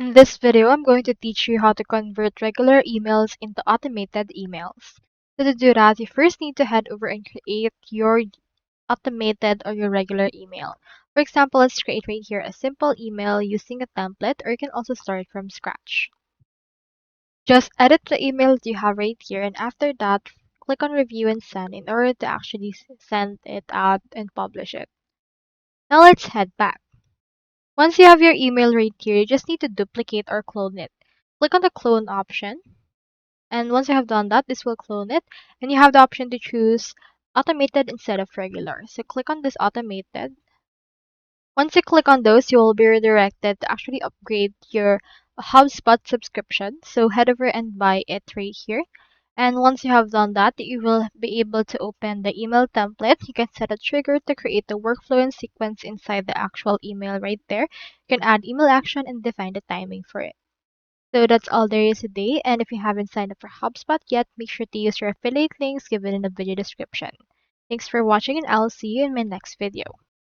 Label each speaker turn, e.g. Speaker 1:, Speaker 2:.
Speaker 1: In this video, I'm going to teach you how to convert regular emails into automated emails. So to do that, you first need to head over and create your automated or your regular email. For example, let's create right here a simple email using a template, or you can also start from scratch. Just edit the email that you have right here, and after that, click on review and send in order to actually send it out and publish it. Now let's head back. Once you have your email right here, you just need to duplicate or clone it. Click on the clone option, and once you have done that, this will clone it, and you have the option to choose automated instead of regular. So click on this automated. Once you click on those, you will be redirected to actually upgrade your HubSpot subscription. So head over and buy it right here. And once you have done that, you will be able to open the email template. You can set a trigger to create the workflow and sequence inside the actual email right there. You can add email action and define the timing for it. So that's all there is today. And if you haven't signed up for HubSpot yet, make sure to use your affiliate links given in the video description. Thanks for watching, and I'll see you in my next video.